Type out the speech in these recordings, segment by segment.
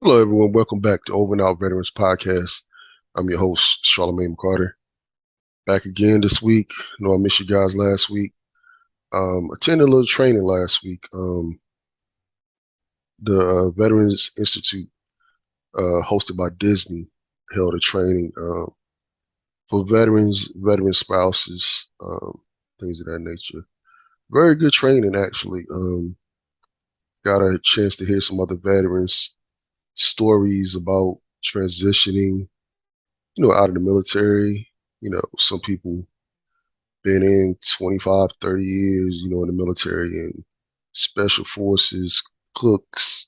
Hello, everyone. Welcome back to Over and Out Veterans Podcast. I'm your host, Charlemagne McCarter. Back again this week. I know I missed you guys last week. Attended a little training last week. The Veterans Institute, hosted by Disney, held a training for veteran spouses, things of that nature. Very good training, actually. Got a chance to hear some other veterans' stories about transitioning out of the military. Some people been in 25, 30 years, in the military and special forces, cooks,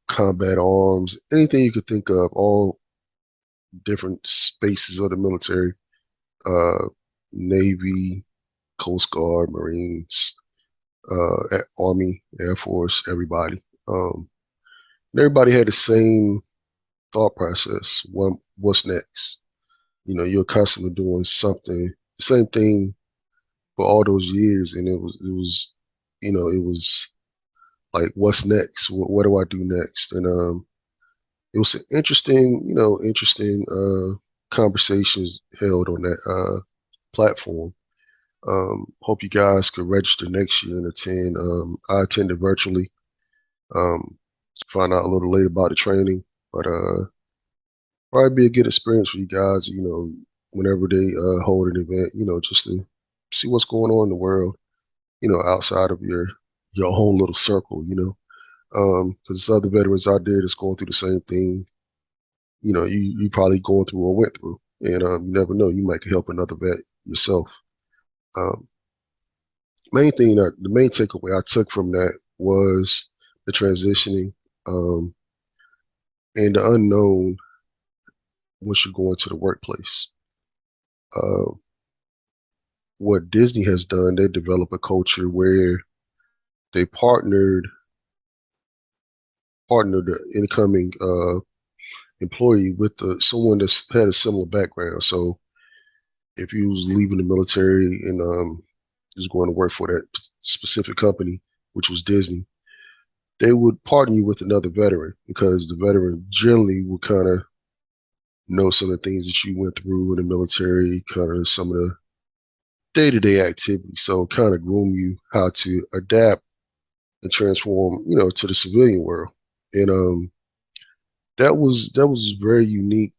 combat arms, anything you could think of, all different spaces of the military, uh, Navy, Coast Guard, Marines, Army, Air Force, everybody. And everybody had the same thought process. What's next? You're accustomed to doing something, the same thing for all those years, and it was like, what's next? What do I do next? And it was an interesting conversations held on that platform. Hope you guys could register next year and attend. I attended virtually. Um, Find out a little later about the training, but probably be a good experience for you guys. Whenever they hold an event, just to see what's going on in the world. Outside of your own little circle. Because there's other veterans out there that's going through the same thing. You probably going through or went through, and you never know. You might help another vet yourself. Um, the main takeaway I took from that was the transitioning um, and the unknown once you go into the workplace. Uh, what Disney has done, they develop a culture where they partnered the incoming employee with someone that's had a similar background. So if you was leaving the military and was going to work for that specific company, which was Disney, they would partner you with another veteran because the veteran generally would kind of know some of the things that you went through in the military, kind of some of the day-to-day activities. So kind of groom you how to adapt and transform, to the civilian world. And that was very unique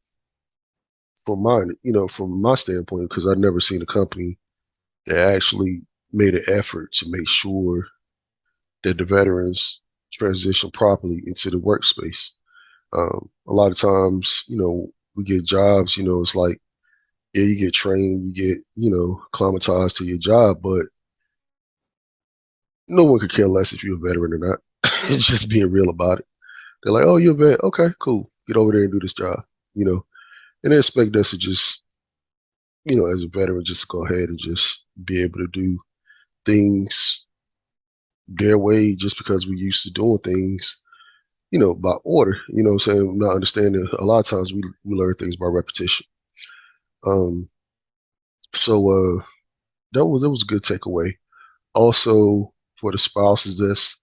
from my standpoint, because I'd never seen a company that actually made an effort to make sure that the veterans transition properly into the workspace. A lot of times, we get jobs, it's like, yeah, you get trained, you get, acclimatized to your job, but no one could care less if you're a veteran or not. It's just being real about it. They're like, oh, you're a vet. Okay, cool. Get over there and do this job, you know, and they expect us to just, as a veteran, just go ahead and just be able to do things their way just because we're used to doing things, by order. You know what I'm saying? Not understanding a lot of times we learn things by repetition. Um, so that was a good takeaway. Also, for the spouses that's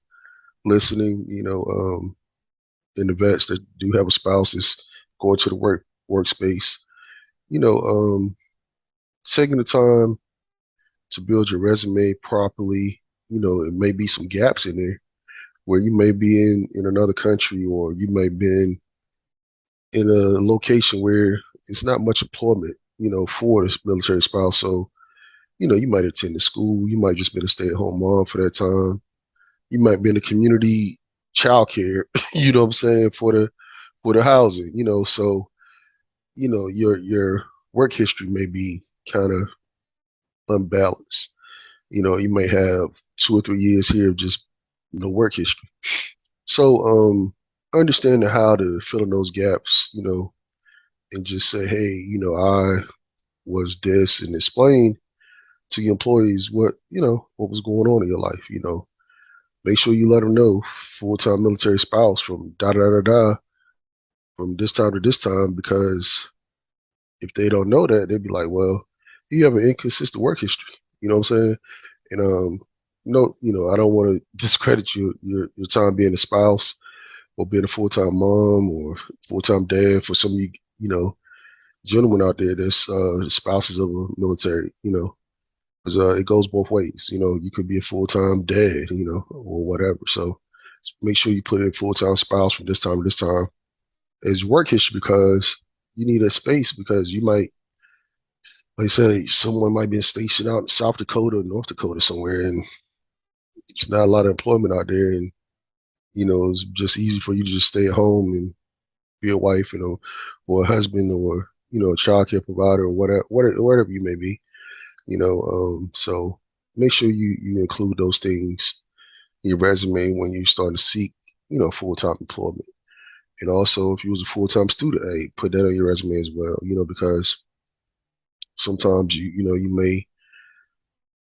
listening, and the vets that do have a spouse that's going to the workspace, you know, um, taking the time to build your resume properly. It may be some gaps in there where you may be in another country, or you may be in a location where it's not much employment, for the military spouse. So, you might attend the school, you might just been a stay-at-home mom for that time. You might be in the community childcare, you know what I'm saying, for the housing, so your work history may be kind of unbalanced. You may have 2 or 3 years here of just no work history. So understanding how to fill in those gaps, and just say, hey, I was this, and explain to your employees what was going on in your life. Make sure you let them know full-time military spouse from da da da da from this time to this time, because if they don't know that, they'd be like, well, you have an inconsistent work history. You know what I'm saying? And no, I don't want to discredit your time being a spouse or being a full-time mom or full-time dad for some of you, gentlemen out there that's spouses of a military, because it goes both ways. You could be a full-time dad, or whatever. So make sure you put in full-time spouse from this time to this time as work history because you need a space because you might, like I said, someone might be stationed out in South Dakota or North Dakota somewhere, and it's not a lot of employment out there, and it's just easy for you to just stay at home and be a wife, or a husband, or a child care provider, or whatever you may be, So make sure you include those things in your resume when you start to seek, full time employment. And also, if you was a full time student, hey, put that on your resume as well, because sometimes you may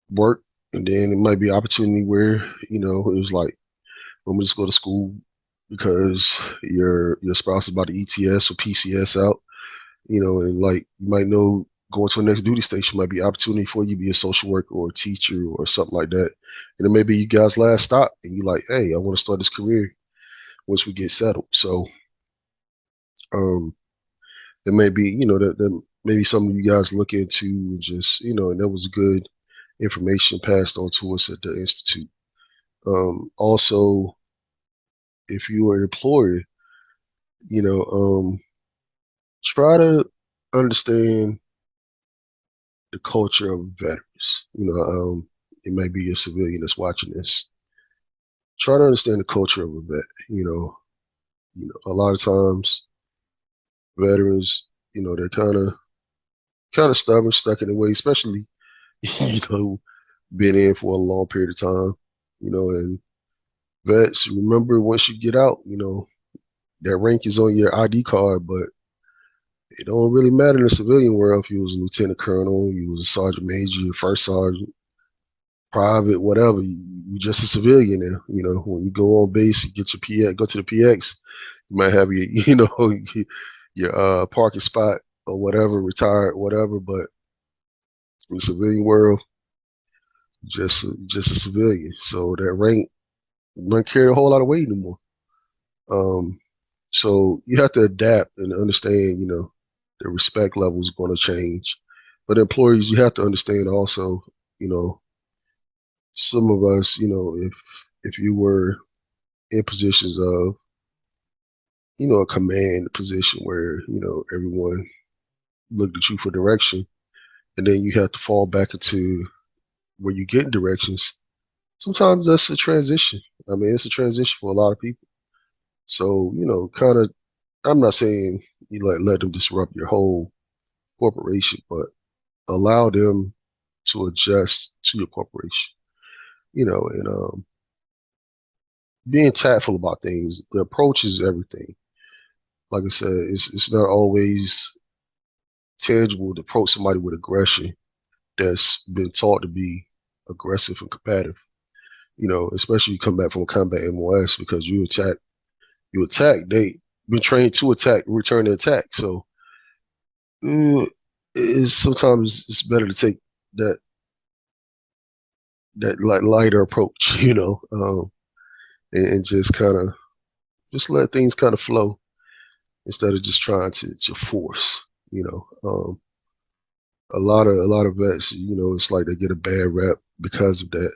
work, and then it might be an opportunity where it was like, let me just go to school because your spouse is about to ETS or PCS out, and like you might know going to the next duty station might be an opportunity for you to be a social worker or a teacher or something like that. And it may be you guys' last stop and you're like, hey, I want to start this career once we get settled. So it may be, that maybe some of you guys look into and just, and that was good information passed on to us at the Institute. Also, if you are an employer, you know, try to understand the culture of veterans. It may be a civilian that's watching this. Try to understand the culture of a vet. A lot of times veterans, they're kind of stubborn, stuck in their way, especially been in for a long period of time. And vets, remember once you get out, that rank is on your ID card, but it don't really matter in the civilian world if you was a lieutenant colonel, you was a sergeant major, first sergeant, private, whatever. You just a civilian now. When you go on base, you get your PX, go to the PX, you might have your, your parking spot or whatever, retired, whatever. But in the civilian world, just a civilian. So that rank don't carry a whole lot of weight anymore. Um, so you have to adapt and understand, the respect level is going to change. But employees, you have to understand also, you know, some of us, if you were in positions of, a command position where, everyone looked at you for direction, and then you have to fall back into where you get directions. Sometimes that's a transition. I mean, it's a transition for a lot of people. So, kind of, I'm not saying you let them disrupt your whole corporation, but allow them to adjust to your corporation, and being tactful about things. The approach is everything. Like I said, it's not always tangible to approach somebody with aggression that's been taught to be aggressive and combative. Especially you come back from combat MOS because you attack. They been trained to attack, return the attack. So sometimes it's better to take that like lighter approach, and just kind of just let things kind of flow instead of just trying to force. A lot of vets, it's like they get a bad rep because of that.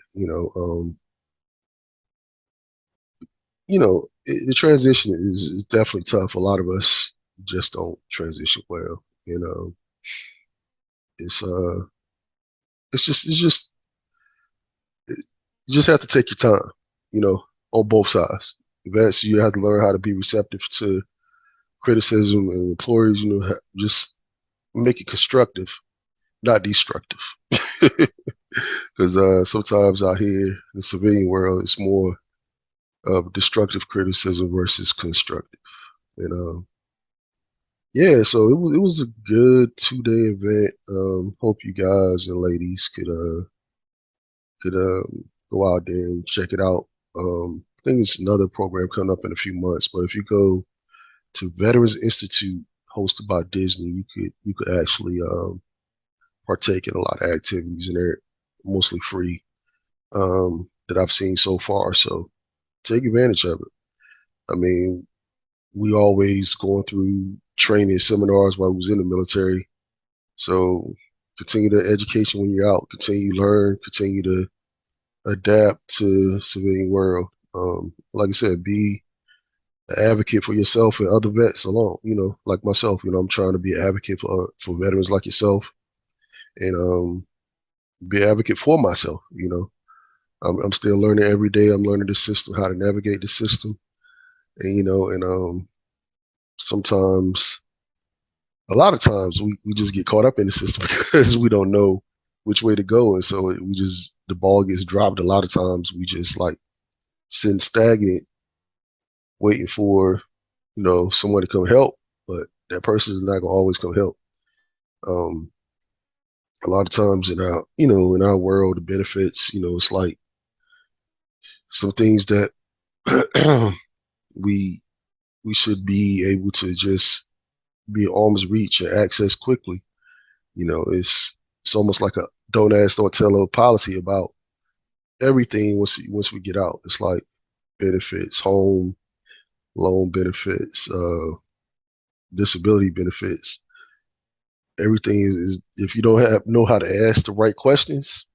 The transition is definitely tough. A lot of us just don't transition well. It's it's just you just have to take your time. You know, on both sides. Vets, you have to learn how to be receptive to criticism, and employers, just make it constructive, not destructive. Because sometimes out here in the civilian world, it's more of destructive criticism versus constructive. And yeah, so it was a good 2 day event. Hope you guys and ladies could go out there and check it out. I think it's another program coming up in a few months, but if you go to Veterans Institute hosted by Disney, you could actually partake in a lot of activities, and they're mostly free that I've seen so far. So take advantage of it. I mean, we always going through training seminars while we was in the military. So continue the education when you're out. Continue to learn. Continue to adapt to civilian world. Like I said, be an advocate for yourself and other vets along. Like myself. I'm trying to be an advocate for veterans like yourself, and be an advocate for myself. I'm still learning every day. I'm learning the system, how to navigate the system, and sometimes, a lot of times, we just get caught up in the system because we don't know which way to go, and so the ball gets dropped. A lot of times, we just like sitting stagnant, waiting for someone to come help, but that person is not gonna always come help. Um, a lot of times in our world, the benefits, it's like some things that we we should be able to just be at arm's reach and access quickly. It's almost like a don't ask, don't tell a policy about everything once we get out. It's like benefits, home, loan benefits, disability benefits. Everything is if you don't know how to ask the right questions,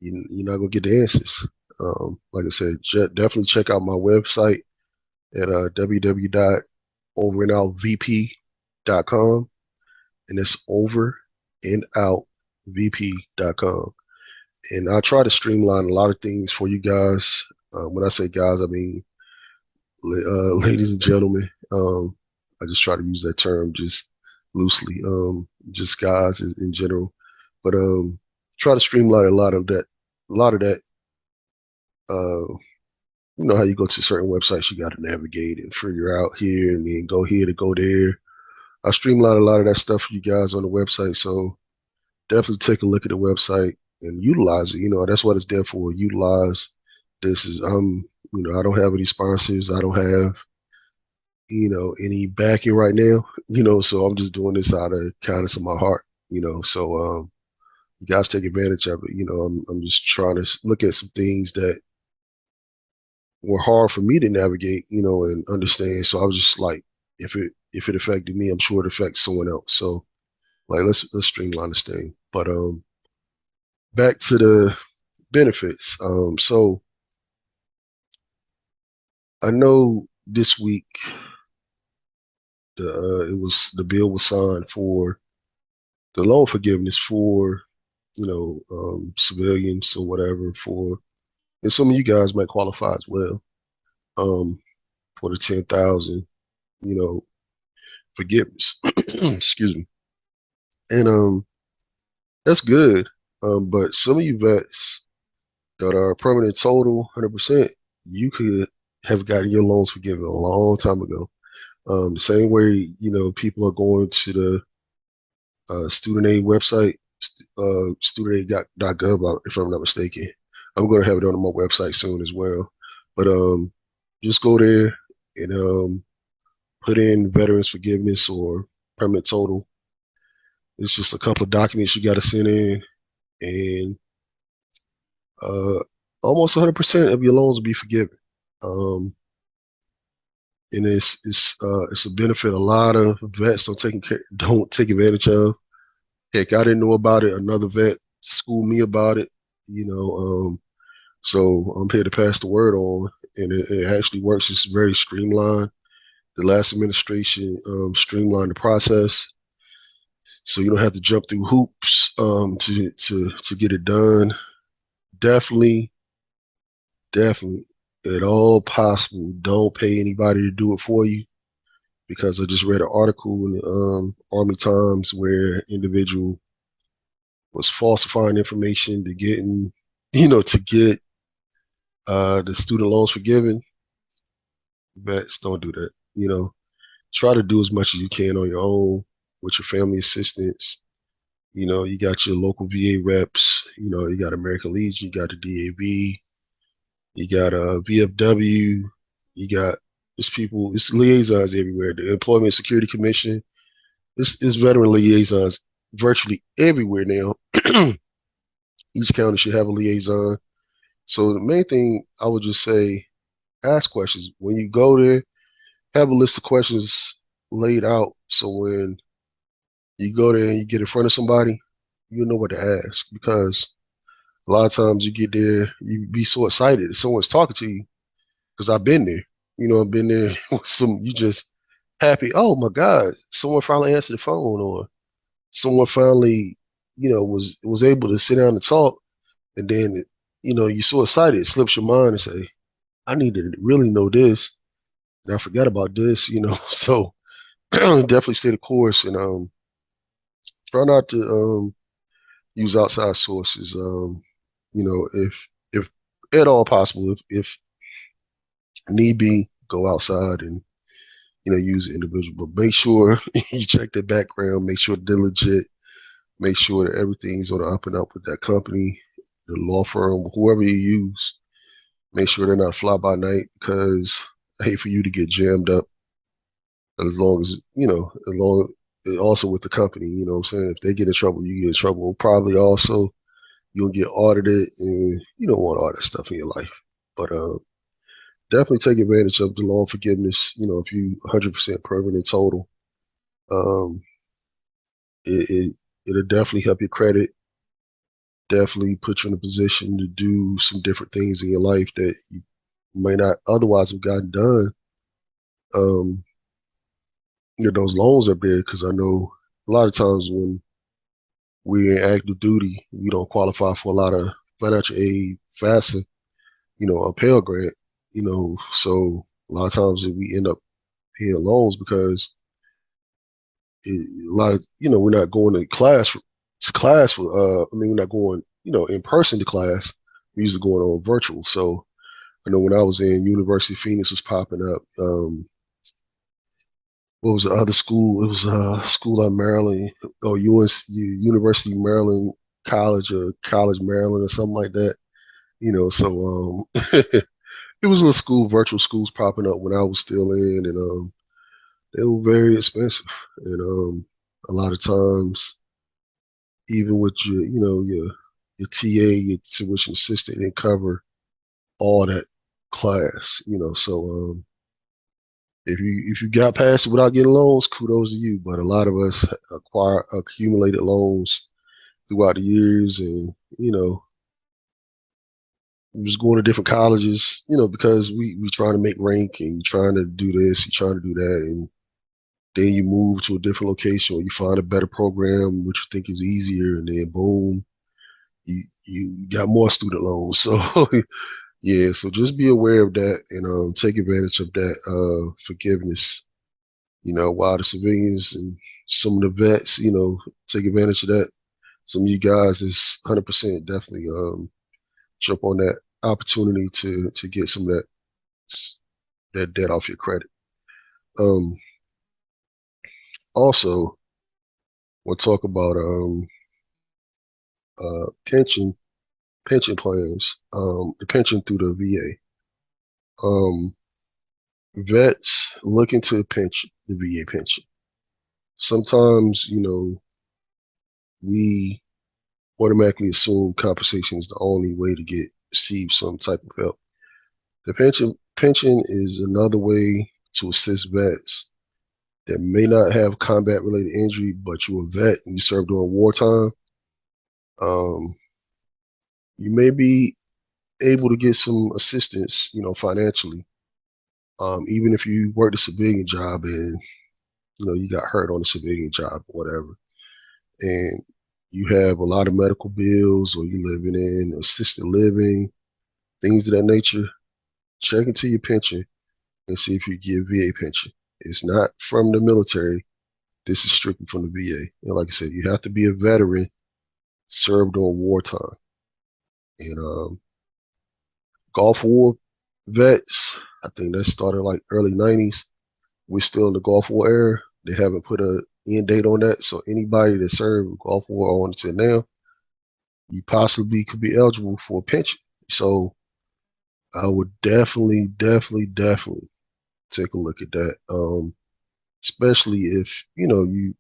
you're not gonna get the answers. Like I said, definitely check out my website at www.overandoutVP.com, and it's overandoutVP.com. And I try to streamline a lot of things for you guys. When I say guys, I mean ladies and gentlemen. I just try to use that term just loosely, just guys in general. But try to streamline a lot of that. A lot of that. How you go to certain websites, you got to navigate and figure out here and then go here to go there. I streamline a lot of that stuff for you guys on the website. So definitely take a look at the website and utilize it. That's what it's there for. Utilize this. I don't have any sponsors. I don't have any backing right now. So I'm just doing this out of kindness of my heart. So you guys take advantage of it. I'm just trying to look at some things that were hard for me to navigate, and understand. So I was just like, if it affected me, I'm sure it affects someone else. So like let's streamline this thing. But back to the benefits. So I know this week the bill was signed for the loan forgiveness for civilians or whatever, and some of you guys might qualify as well, um, for the 10,000 you know forgiveness. Excuse me. And that's good. But some of you vets that are permanent total 100%, you could have gotten your loans forgiven a long time ago. The same way, people are going to the student aid website, studentaid.gov, if I'm not mistaken. I'm going to have it on my website soon as well. But just go there and put in veterans forgiveness or permanent total. It's just a couple of documents you got to send in, and uh, almost 100% of your loans will be forgiven. Um, and it's a benefit a lot of vets don't take advantage of. Heck, I didn't know about it. Another vet schooled me about it. So I'm here to pass the word on, and it actually works. It's very streamlined. The last administration streamlined the process, so you don't have to jump through hoops to get it done. Definitely, definitely, at all possible, don't pay anybody to do it for you, because I just read an article in the Army Times where individual was falsifying information to get the student loans forgiven. Vets, don't do that. Try to do as much as you can on your own with your family assistance. You got your local VA reps. You got American Legion. You got the DAV. You got VFW. You got it's liaisons everywhere. The Employment Security Commission. It's veteran liaisons virtually everywhere now. Each county should have a liaison. So the main thing I would just say, ask questions. When you go there, have a list of questions laid out so when you go there and you get in front of somebody, you know what to ask because a lot of times you get there, you be so excited if someone's talking to you because I've been there. I've been there with you just happy. Oh my God, someone finally answered the phone or someone finally, was able to sit down and talk. And then, you're so excited, it slips your mind and say, I need to really know this. And I forgot about this. So definitely stay the course and try not to use outside sources. If at all possible, if need be, go outside and use an individual. But make sure you check their background, make sure they're legit, make sure that everything's on the up and up with that company, the law firm, whoever you use. Make sure they're not fly by night because I hate for you to get jammed up. As long as as long also with the company, what I'm saying. If they get in trouble, you get in trouble. Probably also you'll get audited, and you don't want all that stuff in your life. But definitely take advantage of the loan forgiveness. If you 100% permanent total, um, it'll definitely help your credit. Definitely put you in a position to do some different things in your life that you may not otherwise have gotten done. Um, those loans up there because I know a lot of times when we're in active duty, we don't qualify for a lot of financial aid, FAFSA, a Pell Grant, so a lot of times we end up paying loans because a lot of we're not going to class for we're not going in person to class. We're usually going on virtual. So I know when I was in University of Phoenix was popping up. What was the other school? It was a school out in Maryland, or University of Maryland College or College Maryland or something like that. So it was a school, virtual schools popping up when I was still in, and they were very expensive, and a lot of times, even with your TA, your tuition assistant, didn't cover all that class. So if you got past it without getting loans, kudos to you. But a lot of us accumulated loans throughout the years, and just going to different colleges, because we trying to make rank and you trying to do this, you trying to do that, and then you move to a different location or you find a better program which you think is easier, and then boom, you got more student loans. So yeah, so just be aware of that and take advantage of that forgiveness. While the civilians and some of the vets, take advantage of that. Some of you guys is 100% definitely jump on that opportunity to get some of that debt off your credit. Um, Also, we'll talk about pension plans, the pension through the VA. Vets looking to pension, the VA pension. Sometimes, we automatically assume compensation is the only way to receive some type of help. The pension is another way to assist vets that may not have combat related injury, but you're a vet and you served during wartime. Um, you may be able to get some assistance, financially. Even if you worked a civilian job and you got hurt on a civilian job or whatever, and you have a lot of medical bills or you living in assisted living, things of that nature, check into your pension and see if you get VA pension. It's not from the military. This is strictly from the VA. And like I said, you have to be a veteran served on wartime. And Gulf War vets, I think that started like early 90s. We're still in the Gulf War era. They haven't put a end date on that. So anybody that served Gulf War on until now, you possibly could be eligible for a pension. So I would definitely, definitely, definitely take a look at that. Especially if, you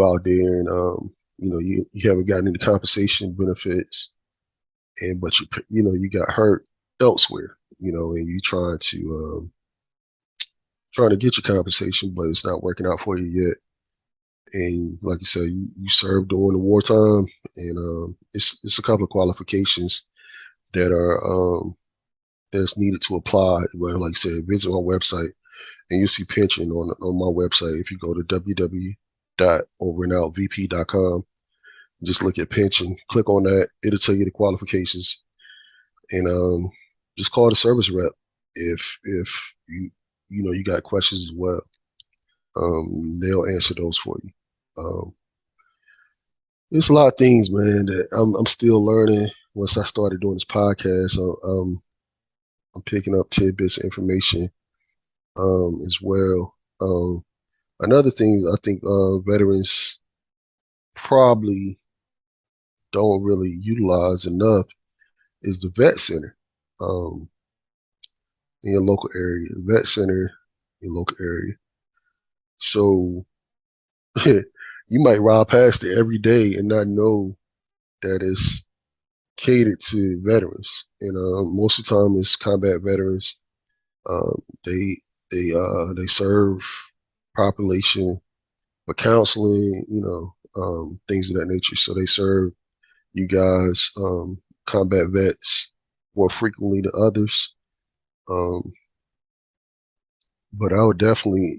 out there and you haven't gotten any compensation benefits and but you got hurt elsewhere. and you trying to get your compensation, but it's not working out for you yet. And like you said, you served during the wartime, and it's a couple of qualifications that are that's needed to apply. But like I said, visit my website, and you see pension on my website. If you go to www.overandoutVP.com, just look at pension, click on that. It'll tell you the qualifications, and just call the service rep if you got questions as well. They'll answer those for you. There's a lot of things, man, that I'm still learning. Once I started doing this podcast, I'm picking up tidbits of information as well. Another thing I think veterans probably don't really utilize enough is the vet center in your local area. The vet center in your local area. So you might ride past it every day and not know that it's catered to veterans. And most of the time, it's combat veterans. Um, they they serve population for counseling, things of that nature. So they serve you guys, combat vets, more frequently than others. Um, but I would definitely,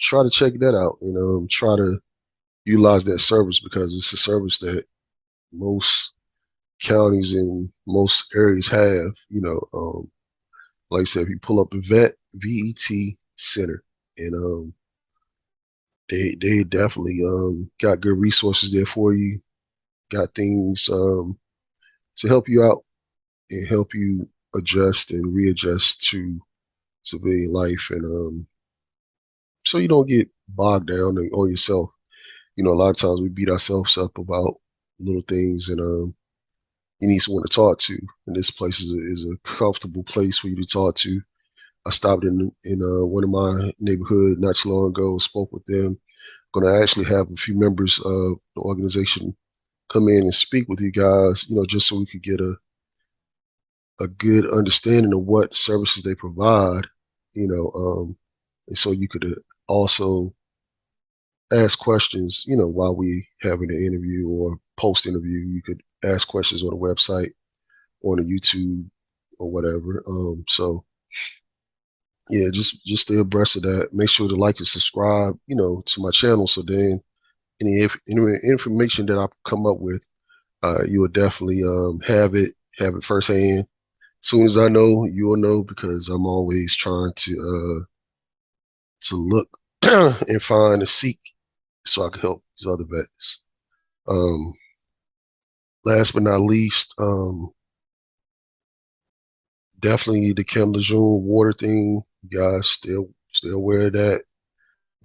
try to check that out. Try to utilize that service because it's a service that most counties and most areas have. Like I said, if you pull up the VET Center, and they definitely got good resources there for you, got things to help you out and help you adjust and readjust to civilian life, and so you don't get bogged down on yourself. A lot of times we beat ourselves up about little things, and you need someone to talk to. And this place is a comfortable place for you to talk to. I stopped in one of my neighborhood not too long ago, spoke with them. Going to actually have a few members of the organization come in and speak with you guys, just so we could get a good understanding of what services they provide, and so you could also ask questions, while we having an interview or post interview. You could ask questions on the website, on the YouTube, or whatever. So yeah, just stay abreast of that. Make sure to like and subscribe, to my channel. So then any information that I come up with, you will definitely have it firsthand. As soon as I know, you'll know, because I'm always trying to look and find and seek so I can help these other vets. Um, Last but not least, definitely the Chem Lejeune water thing. You guys still aware of that.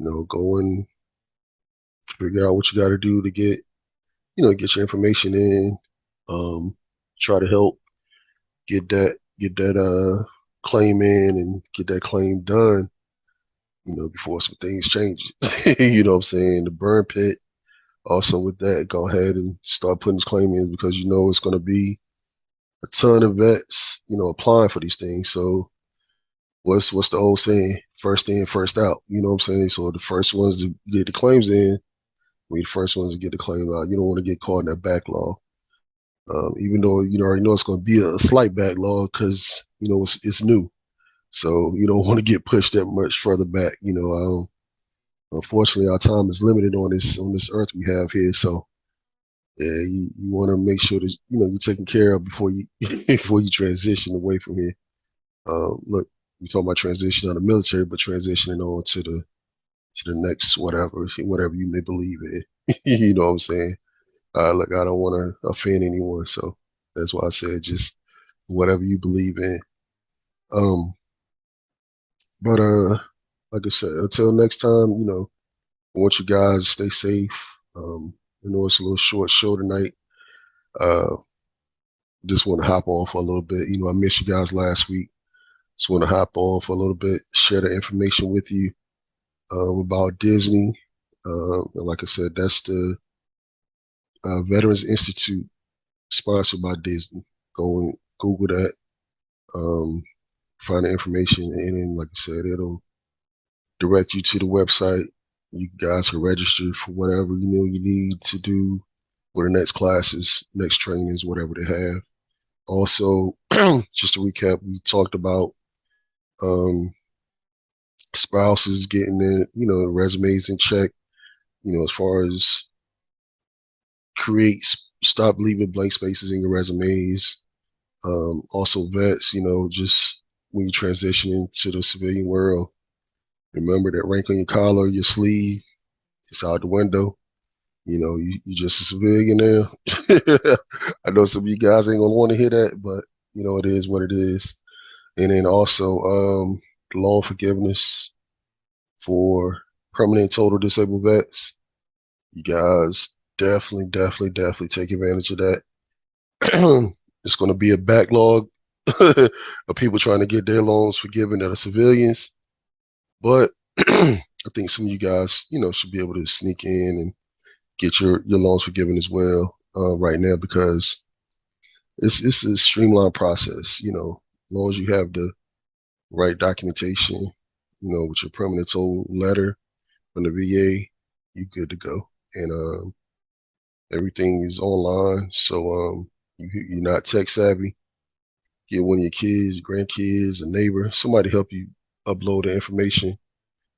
Go and figure out what you got to do to get your information in. Try to help get that claim in and get that claim done. Before some things change. You know what I'm saying? The burn pit. Also with that, go ahead and start putting this claim in, because it's going to be a ton of vets, applying for these things. So what's the old saying? First in, first out. You know what I'm saying? So the first ones to get the claims in, we the first ones to get the claim out. You don't want to get caught in that backlog. Even though you already know it's going to be a slight backlog, because it's new. So you don't want to get pushed that much further back. Unfortunately, our time is limited on this earth we have here. So yeah, you want to make sure that you're taken care of before you before you transition away from here. Look, we talk about transition out of the military, but transitioning on to the next whatever you may believe in. You know what I'm saying? Look, I don't want to offend anyone, so that's why I said just whatever you believe in. Um, but like I said, until next time, I want you guys to stay safe. I know it's a little short show tonight. Uh, just want to hop on for a little bit. I missed you guys last week. Just want to hop on for a little bit, share the information with you about Disney. And like I said, that's the Veterans Institute, sponsored by Disney. Go and Google that. Um, find the information, and then, like I said, it'll direct you to the website. You guys can register for whatever you need to do for the next classes, next trainings, whatever they have. Also, just to recap, we talked about um, spouses getting their resumes in check. As far as stop leaving blank spaces in your resumes. Also, vets, just when you transition into the civilian world, remember that rank on your collar, your sleeve, it's out the window. You just a civilian now. I know some of you guys ain't gonna want to hear that, but it is what it is. And then also, loan forgiveness for permanent total disabled vets. You guys definitely take advantage of that. It's going to be a backlog of people trying to get their loans forgiven that are civilians. But I think some of you guys, should be able to sneak in and get your loans forgiven as well right now, because it's a streamlined process. As long as you have the right documentation, with your permanent total letter from the VA, you're good to go. And everything is online, so you're not tech savvy. Get one of your kids, grandkids, a neighbor, somebody help you upload the information,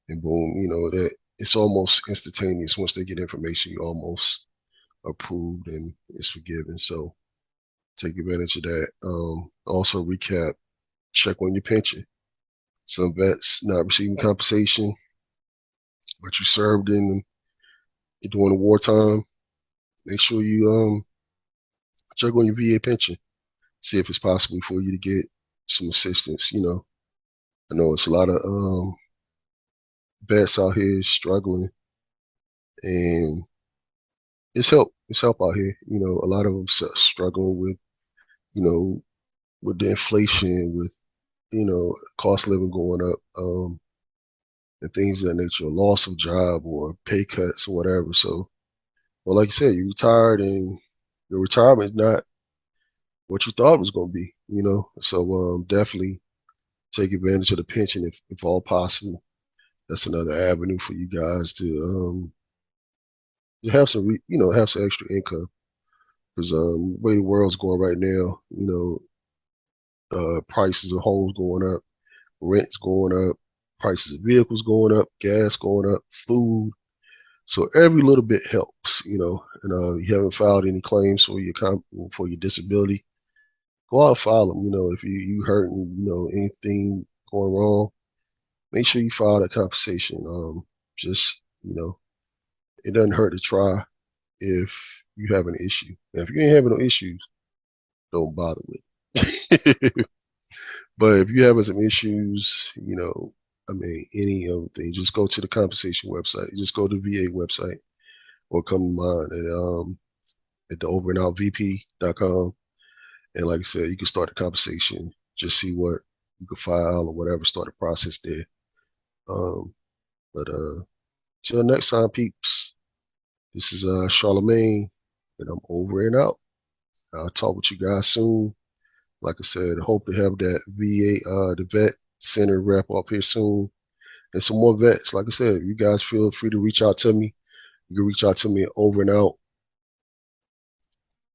and boom, that it's almost instantaneous. Once they get information, you almost approved and it's forgiven. So take advantage of that. Also recap, check on your pension. Some vets not receiving compensation, but you served in during the wartime. Make sure you check on your VA pension. See if it's possible for you to get some assistance. I know it's a lot of vets out here struggling, and it's help. It's help out here. A lot of them struggling with, you know, with the inflation, with, cost of living going up, and things of that nature, loss of job or pay cuts or whatever. So, well, like you said, you retired and your retirement is not what you thought it was going to be. So definitely take advantage of the pension if all possible. That's another avenue for you guys to have have some extra income, because the way the world's going right now, prices of homes going up, rent's going up, prices of vehicles going up, gas going up, food. So every little bit helps, And you haven't filed any claims for your disability, go out and file them. If you hurt and anything going wrong, make sure you file that compensation. Just it doesn't hurt to try if you have an issue. And if you ain't having no issues, don't bother with it. But if you're having some issues, any of the things, just go to the compensation website. Just go to the VA website or come to mine at the overandoutVP.com. And like I said, you can start the compensation, just see what you can file or whatever, start the process there. But till next time, peeps, this is Charlemagne, and I'm over and out. I'll talk with you guys soon. Like I said, I hope to have that the vet center wrap up here soon. And some more vets. Like I said, you guys feel free to reach out to me. You can reach out to me at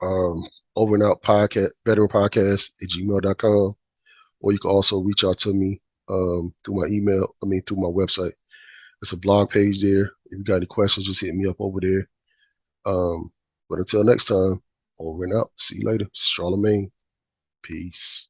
um, over and out podcast, veteran podcast at gmail.com. Or you can also reach out to me through my email, through my website. It's a blog page there. If you got any questions, just hit me up over there. But until next time, over and out. See you later. Charlemagne. Peace.